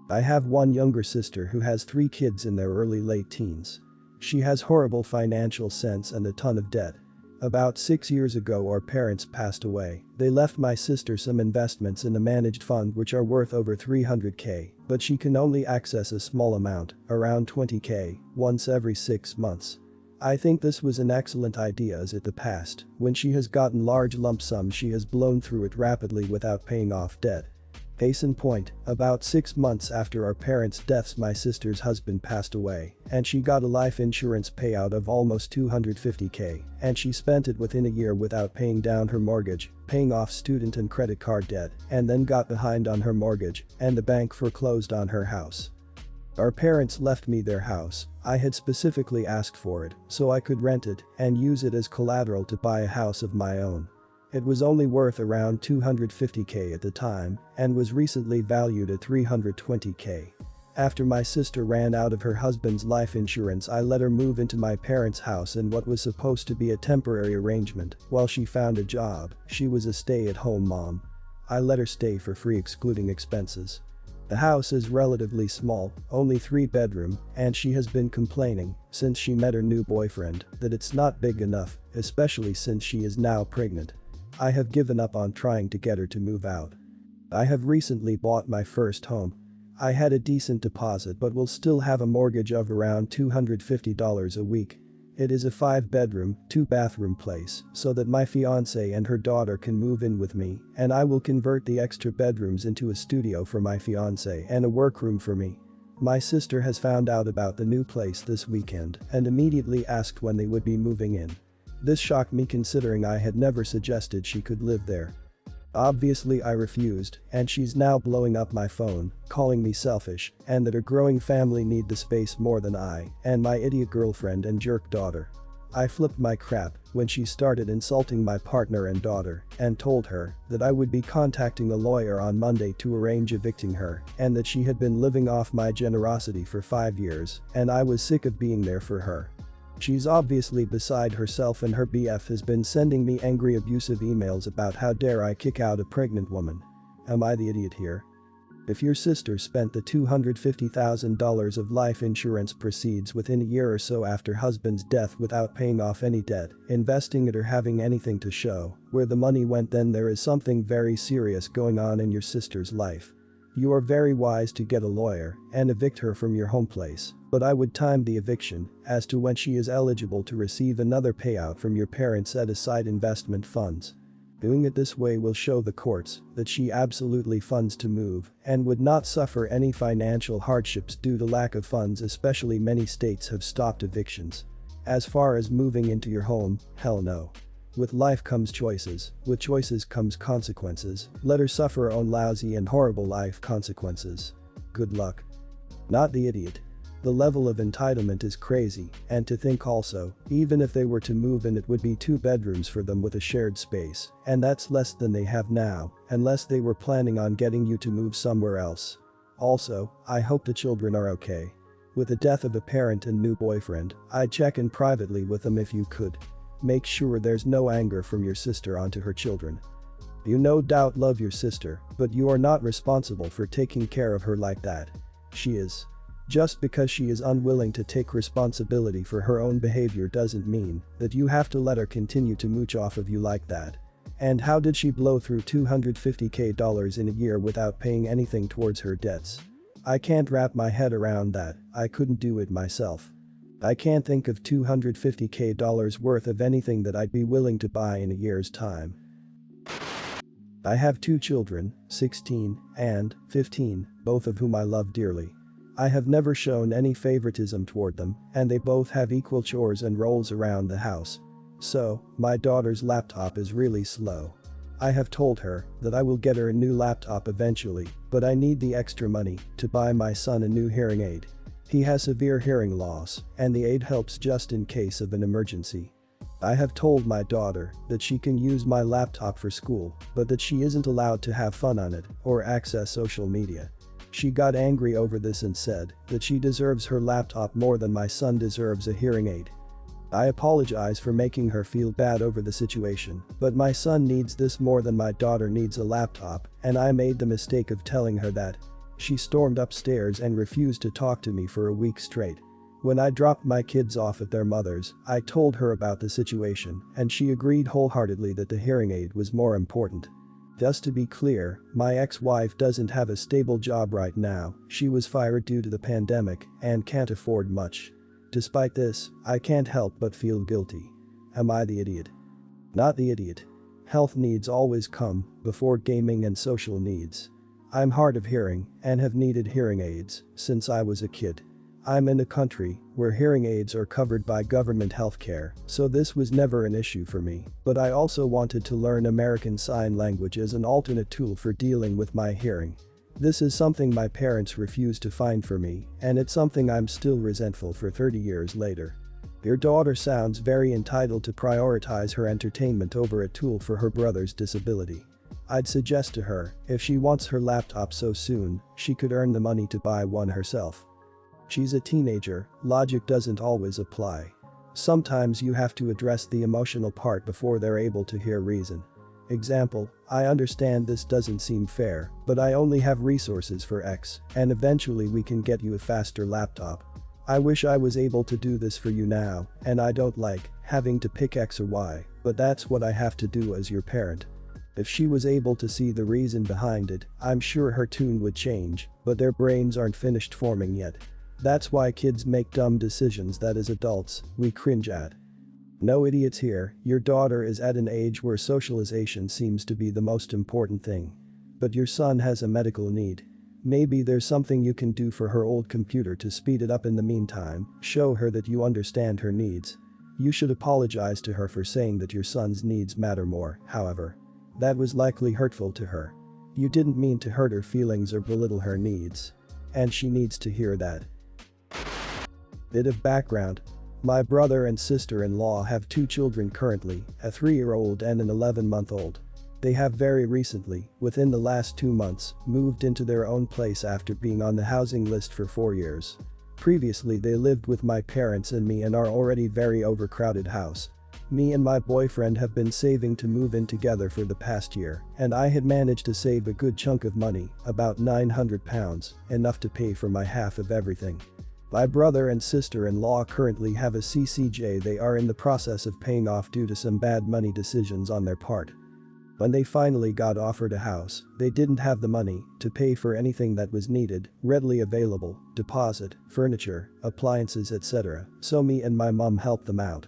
I have one younger sister who has 3 kids in their early late teens. She has horrible financial sense and a ton of debt. About 6 years ago our parents passed away. They left my sister some investments in a managed fund which are worth over 300k, but she can only access a small amount, around 20k, once every 6 months. I think this was an excellent idea as in the past, when she has gotten large lump sums she has blown through it rapidly without paying off debt. Case in point, about 6 months after our parents' deaths my sister's husband passed away, and she got a life insurance payout of almost 250k, and she spent it within a year without paying down her mortgage, paying off student and credit card debt, and then got behind on her mortgage, and the bank foreclosed on her house. Our parents left me their house. I had specifically asked for it, so I could rent it and use it as collateral to buy a house of my own. It was only worth around 250k at the time and was recently valued at 320k. After my sister ran out of her husband's life insurance I let her move into my parents' house in what was supposed to be a temporary arrangement while she found a job. She was a stay-at-home mom. I let her stay for free excluding expenses. The house is relatively small, only 3-bedroom, and she has been complaining, since she met her new boyfriend, that it's not big enough, especially since she is now pregnant. I have given up on trying to get her to move out. I have recently bought my first home. I had a decent deposit but will still have a mortgage of around $250 a week. It is a 5-bedroom, 2-bathroom place so that my fiancée and her daughter can move in with me, and I will convert the extra bedrooms into a studio for my fiancée and a workroom for me. My sister has found out about the new place this weekend and immediately asked when they would be moving in. This shocked me considering I had never suggested she could live there. Obviously I refused, and she's now blowing up my phone, calling me selfish, and that her growing family need the space more than I and my idiot girlfriend and jerk daughter. I flipped my crap when she started insulting my partner and daughter and told her that I would be contacting a lawyer on Monday to arrange evicting her and that she had been living off my generosity for 5 years and I was sick of being there for her. She's obviously beside herself and her BF has been sending me angry abusive emails about how dare I kick out a pregnant woman. Am I the idiot here? If your sister spent the $250,000 of life insurance proceeds within a year or so after husband's death without paying off any debt, investing it or having anything to show where the money went, then there is something very serious going on in your sister's life. You are very wise to get a lawyer and evict her from your home place, but I would time the eviction as to when she is eligible to receive another payout from your parents' set-aside investment funds. Doing it this way will show the courts that she absolutely funds to move and would not suffer any financial hardships due to lack of funds, especially many states have stopped evictions. As far as moving into your home, hell no. With life comes choices, with choices comes consequences. Let her suffer her own lousy and horrible life consequences. Good luck. Not the idiot. The level of entitlement is crazy, and to think also, even if they were to move in it would be 2 bedrooms for them with a shared space, and that's less than they have now, unless they were planning on getting you to move somewhere else. Also, I hope the children are okay. With the death of a parent and new boyfriend, I'd check in privately with them if you could. Make sure there's no anger from your sister onto her children. You no doubt love your sister, but you are not responsible for taking care of her like that. She is. Just because she is unwilling to take responsibility for her own behavior doesn't mean that you have to let her continue to mooch off of you like that. And how did she blow through $250k in a year without paying anything towards her debts? I can't wrap my head around that. I couldn't do it myself. I can't think of $250k worth of anything that I'd be willing to buy in a year's time. I have 2 children, 16 and 15, both of whom I love dearly. I have never shown any favoritism toward them, and they both have equal chores and roles around the house. So, my daughter's laptop is really slow. I have told her that I will get her a new laptop eventually, but I need the extra money to buy my son a new hearing aid. He has severe hearing loss, and the aid helps just in case of an emergency. I have told my daughter that she can use my laptop for school, but that she isn't allowed to have fun on it or access social media. She got angry over this and said that she deserves her laptop more than my son deserves a hearing aid. I apologize for making her feel bad over the situation, but my son needs this more than my daughter needs a laptop, and I made the mistake of telling her that. She stormed upstairs and refused to talk to me for a week straight. When I dropped my kids off at their mother's, I told her about the situation and she agreed wholeheartedly that the hearing aid was more important. Just to be clear, my ex-wife doesn't have a stable job right now, she was fired due to the pandemic and can't afford much. Despite this, I can't help but feel guilty. Am I the idiot? Not the idiot. Health needs always come before gaming and social needs. I'm hard of hearing and have needed hearing aids since I was a kid. I'm in a country where hearing aids are covered by government healthcare, so this was never an issue for me, but I also wanted to learn American Sign Language as an alternate tool for dealing with my hearing. This is something my parents refused to find for me, and it's something I'm still resentful for 30 years later. Your daughter sounds very entitled to prioritize her entertainment over a tool for her brother's disability. I'd suggest to her, if she wants her laptop so soon, she could earn the money to buy one herself. She's a teenager, logic doesn't always apply. Sometimes you have to address the emotional part before they're able to hear reason. Example, I understand this doesn't seem fair, but I only have resources for X, and eventually we can get you a faster laptop. I wish I was able to do this for you now, and I don't like having to pick X or Y, but that's what I have to do as your parent. If she was able to see the reason behind it, I'm sure her tune would change, but their brains aren't finished forming yet. That's why kids make dumb decisions that as adults, we cringe at. No idiots here, your daughter is at an age where socialization seems to be the most important thing. But your son has a medical need. Maybe there's something you can do for her old computer to speed it up in the meantime, show her that you understand her needs. You should apologize to her for saying that your son's needs matter more, however. That was likely hurtful to her. You didn't mean to hurt her feelings or belittle her needs. And she needs to hear that. Bit of background. My brother and sister-in-law have 2 children currently, a 3-year-old and an 11-month-old. They have very recently, within the last 2 months, moved into their own place after being on the housing list for 4 years. Previously they lived with my parents and me in our already very overcrowded house. Me and my boyfriend have been saving to move in together for the past year, and I had managed to save a good chunk of money, about £900, enough to pay for my half of everything. My brother and sister-in-law currently have a CCJ they are in the process of paying off due to some bad money decisions on their part. When they finally got offered a house, they didn't have the money to pay for anything that was needed, readily available, deposit, furniture, appliances etc., so me and my mum helped them out.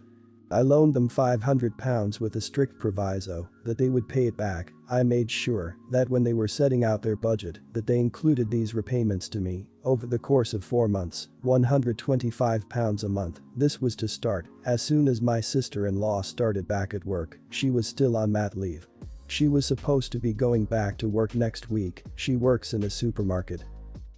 I loaned them £500 with a strict proviso that they would pay it back. I made sure that when they were setting out their budget that they included these repayments to me over the course of 4 months, £125 a month. This was to start. As soon as my sister-in-law started back at work, she was still on mat leave. She was supposed to be going back to work next week, she works in a supermarket.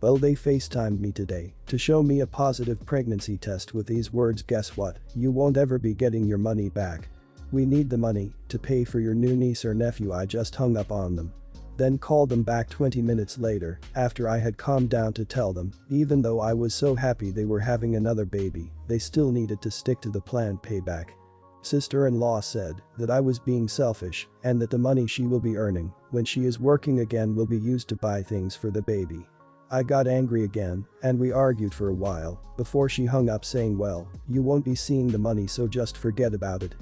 Well, they FaceTimed me today to show me a positive pregnancy test with these words, guess what, you won't ever be getting your money back. We need the money to pay for your new niece or nephew. I just hung up on them. Then called them back 20 minutes later after I had calmed down to tell them, even though I was so happy they were having another baby, they still needed to stick to the planned payback. Sister-in-law said that I was being selfish and that the money she will be earning when she is working again will be used to buy things for the baby. I got angry again, and we argued for a while before she hung up saying, well, you won't be seeing the money so just forget about it.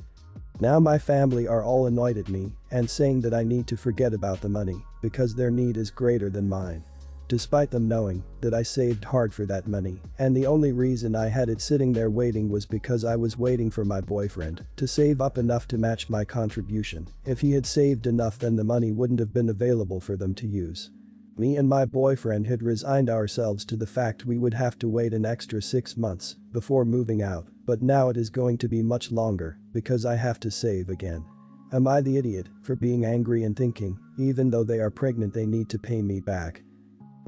Now my family are all annoyed at me and saying that I need to forget about the money because their need is greater than mine. Despite them knowing that I saved hard for that money, and the only reason I had it sitting there waiting was because I was waiting for my boyfriend to save up enough to match my contribution. If he had saved enough, then the money wouldn't have been available for them to use. Me and my boyfriend had resigned ourselves to the fact we would have to wait an extra 6 months before moving out, but now it is going to be much longer because I have to save again. Am I the idiot for being angry and thinking, even though they are pregnant they need to pay me back?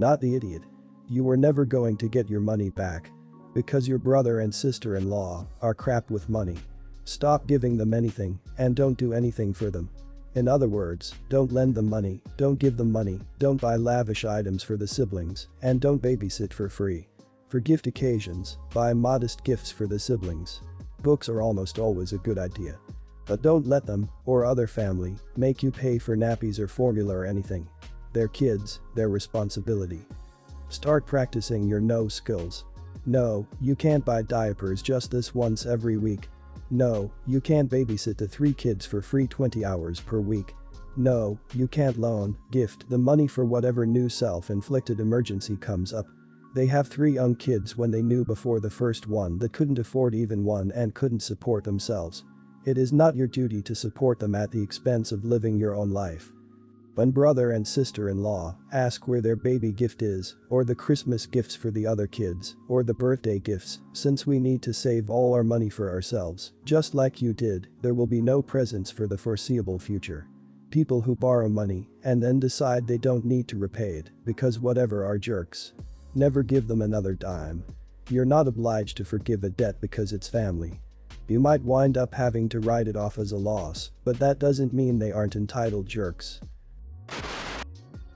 Not the idiot. You were never going to get your money back because your brother and sister-in-law are crap with money. Stop giving them anything and don't do anything for them. In other words, don't lend them money, don't give them money, don't buy lavish items for the siblings, and don't babysit for free. For gift occasions, buy modest gifts for the siblings. Books are almost always a good idea. But don't let them, or other family, make you pay for nappies or formula or anything. They're kids, their responsibility. Start practicing your no skills. No, you can't buy diapers just this once every week. No, you can't babysit the 3 kids for free 20 hours per week. No, you can't loan, gift the money for whatever new self-inflicted emergency comes up. They have 3 young kids when they knew before the first one that couldn't afford even one and couldn't support themselves. It is not your duty to support them at the expense of living your own life. When brother and sister-in-law ask where their baby gift is, or the Christmas gifts for the other kids, or the birthday gifts, since we need to save all our money for ourselves, just like you did, there will be no presents for the foreseeable future. People who borrow money and then decide they don't need to repay it because whatever are jerks. Never give them another dime. You're not obliged to forgive a debt because it's family. You might wind up having to write it off as a loss, but that doesn't mean they aren't entitled jerks.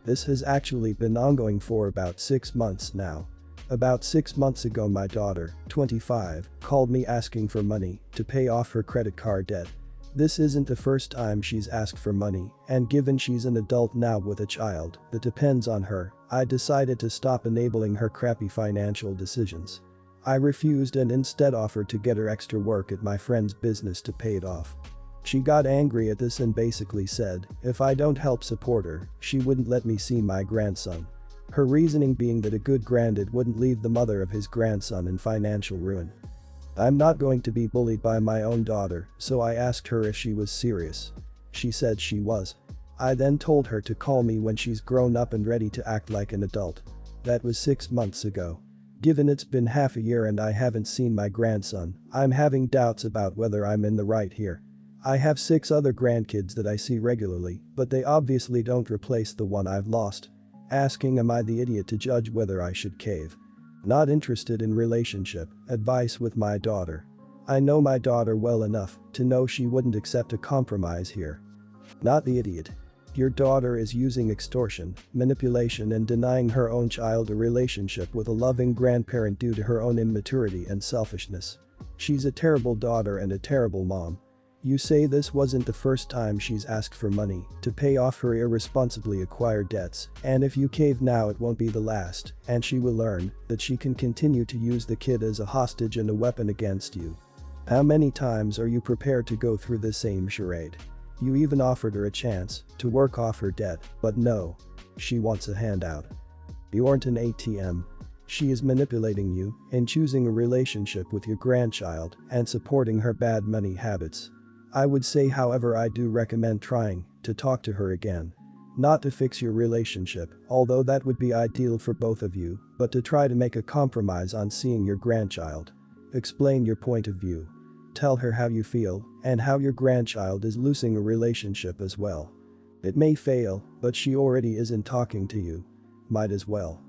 This has actually been ongoing for about 6 months now. About 6 months ago my daughter, 25, called me asking for money to pay off her credit card debt. This isn't the first time she's asked for money, and given she's an adult now with a child that depends on her, I decided to stop enabling her crappy financial decisions. I refused and instead offered to get her extra work at my friend's business to pay it off. She got angry at this and basically said, if I don't help support her, she wouldn't let me see my grandson. Her reasoning being that a good granddad wouldn't leave the mother of his grandson in financial ruin. I'm not going to be bullied by my own daughter, so I asked her if she was serious. She said she was. I then told her to call me when she's grown up and ready to act like an adult. That was 6 months ago. Given it's been half a year and I haven't seen my grandson, I'm having doubts about whether I'm in the right here. I have 6 other grandkids that I see regularly, but they obviously don't replace the one I've lost. Asking am I the idiot to judge whether I should cave? Not interested in relationship advice with my daughter. I know my daughter well enough to know she wouldn't accept a compromise here. Not the idiot. Your daughter is using extortion, manipulation and denying her own child a relationship with a loving grandparent due to her own immaturity and selfishness. She's a terrible daughter and a terrible mom. You say this wasn't the first time she's asked for money to pay off her irresponsibly acquired debts, and if you cave now it won't be the last, and she will learn that she can continue to use the kid as a hostage and a weapon against you. How many times are you prepared to go through the same charade? You even offered her a chance to work off her debt, but no. She wants a handout. You aren't an ATM. She is manipulating you and choosing a relationship with your grandchild and supporting her bad money habits. I would say however I do recommend trying to talk to her again. Not to fix your relationship, although that would be ideal for both of you, but to try to make a compromise on seeing your grandchild. Explain your point of view. Tell her how you feel and how your grandchild is losing a relationship as well. It may fail, but she already isn't talking to you. Might as well.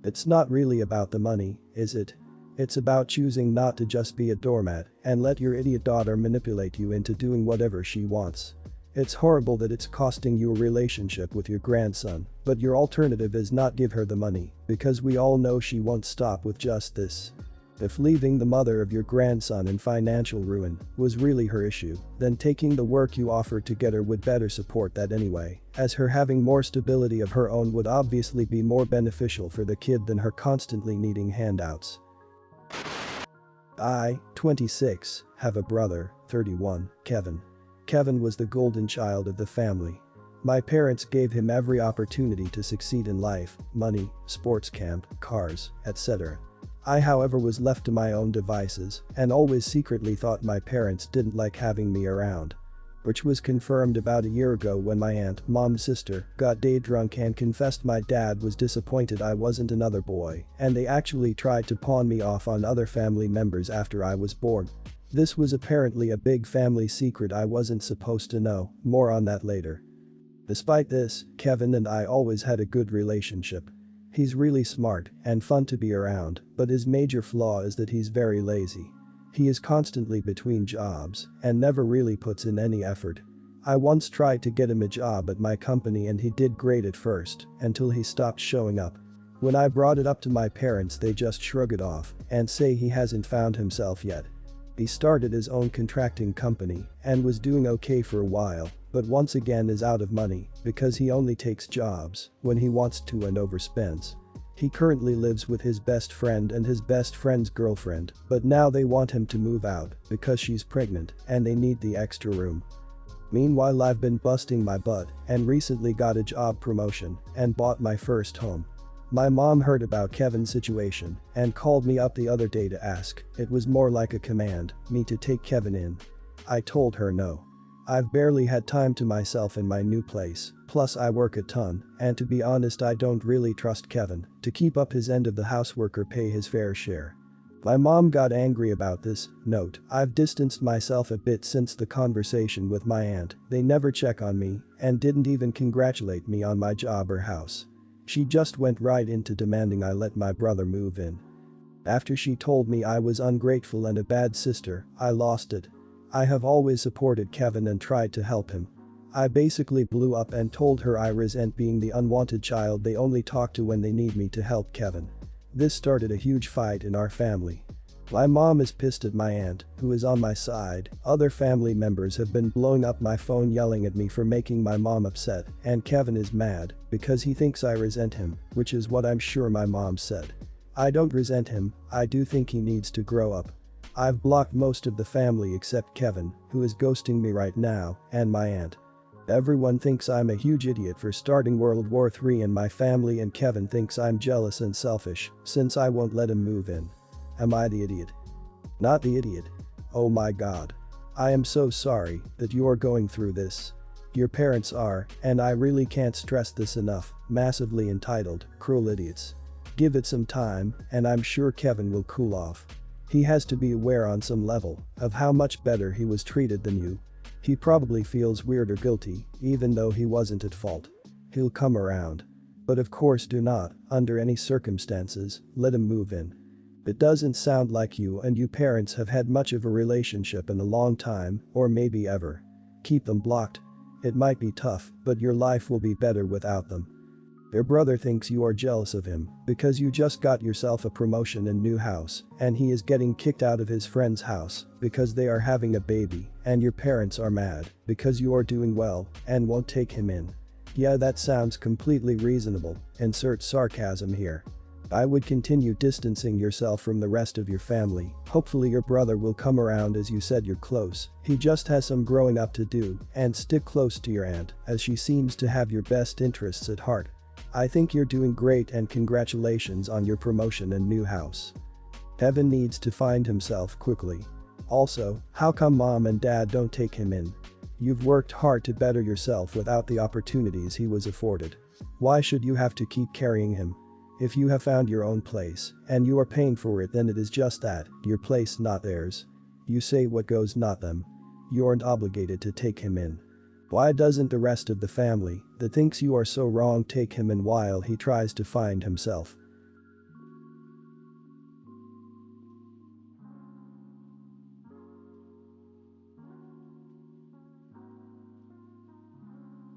It's not really about the money, is it? It's about choosing not to just be a doormat and let your idiot daughter manipulate you into doing whatever she wants. It's horrible that it's costing you a relationship with your grandson, but your alternative is not give her the money, because we all know she won't stop with just this. If leaving the mother of your grandson in financial ruin was really her issue, then taking the work you offered to get her would better support that anyway, as her having more stability of her own would obviously be more beneficial for the kid than her constantly needing handouts. I, 26, have a brother, 31, Kevin. Kevin was the golden child of the family. My parents gave him every opportunity to succeed in life, money, sports camp, cars, etc. I however was left to my own devices and always secretly thought my parents didn't like having me around. Which was confirmed about a year ago when my aunt, mom's sister, got day drunk and confessed my dad was disappointed I wasn't another boy, and they actually tried to pawn me off on other family members after I was born. This was apparently a big family secret I wasn't supposed to know, more on that later. Despite this, Kevin and I always had a good relationship. He's really smart and fun to be around, but his major flaw is that he's very lazy. He is constantly between jobs and never really puts in any effort. I once tried to get him a job at my company and he did great at first, until he stopped showing up. When I brought it up to my parents they just shrug it off and say he hasn't found himself yet. He started his own contracting company and was doing okay for a while, but once again is out of money because he only takes jobs when he wants to and overspends. He currently lives with his best friend and his best friend's girlfriend, but now they want him to move out because she's pregnant and they need the extra room. Meanwhile, I've been busting my butt and recently got a job promotion and bought my first home. My mom heard about Kevin's situation and called me up the other day to ask, it was more like a command, me to take Kevin in. I told her no. I've barely had time to myself in my new place, plus I work a ton, and to be honest I don't really trust Kevin to keep up his end of the housework or pay his fair share. My mom got angry about this. Note, I've distanced myself a bit since the conversation with my aunt. They never check on me and didn't even congratulate me on my job or house. She just went right into demanding I let my brother move in. After she told me I was ungrateful and a bad sister, I lost it. I have always supported Kevin and tried to help him. I basically blew up and told her I resent being the unwanted child they only talk to when they need me to help Kevin. This started a huge fight in our family. My mom is pissed at my aunt, who is on my side. Other family members have been blowing up my phone yelling at me for making my mom upset, and Kevin is mad because he thinks I resent him, which is what I'm sure my mom said. I don't resent him, I do think he needs to grow up. I've blocked most of the family except Kevin, who is ghosting me right now, and my aunt. Everyone thinks I'm a huge idiot for starting World War III in my family, and Kevin thinks I'm jealous and selfish since I won't let him move in. Am I the idiot? Not the idiot. Oh my god. I am so sorry that you are going through this. Your parents are, and I really can't stress this enough, massively entitled, cruel idiots. Give it some time, and I'm sure Kevin will cool off. He has to be aware on some level of how much better he was treated than you. He probably feels weird or guilty, even though he wasn't at fault. He'll come around. But of course do not, under any circumstances, let him move in. It doesn't sound like you and your parents have had much of a relationship in a long time, or maybe ever. Keep them blocked. It might be tough, but your life will be better without them. Your brother thinks you are jealous of him because you just got yourself a promotion and new house, and he is getting kicked out of his friend's house because they are having a baby, and your parents are mad because you are doing well and won't take him in. Yeah, that sounds completely reasonable. Insert sarcasm here. I would continue distancing yourself from the rest of your family. Hopefully your brother will come around, as you said you're close. He just has some growing up to do, and stick close to your aunt as she seems to have your best interests at heart. I think you're doing great, and congratulations on your promotion and new house. Kevin needs to find himself quickly. Also, how come mom and dad don't take him in? You've worked hard to better yourself without the opportunities he was afforded. Why should you have to keep carrying him? If you have found your own place and you are paying for it, then it is just that, your place, not theirs. You say what goes, not them. You aren't obligated to take him in. Why doesn't the rest of the family that thinks you are so wrong take him in while he tries to find himself?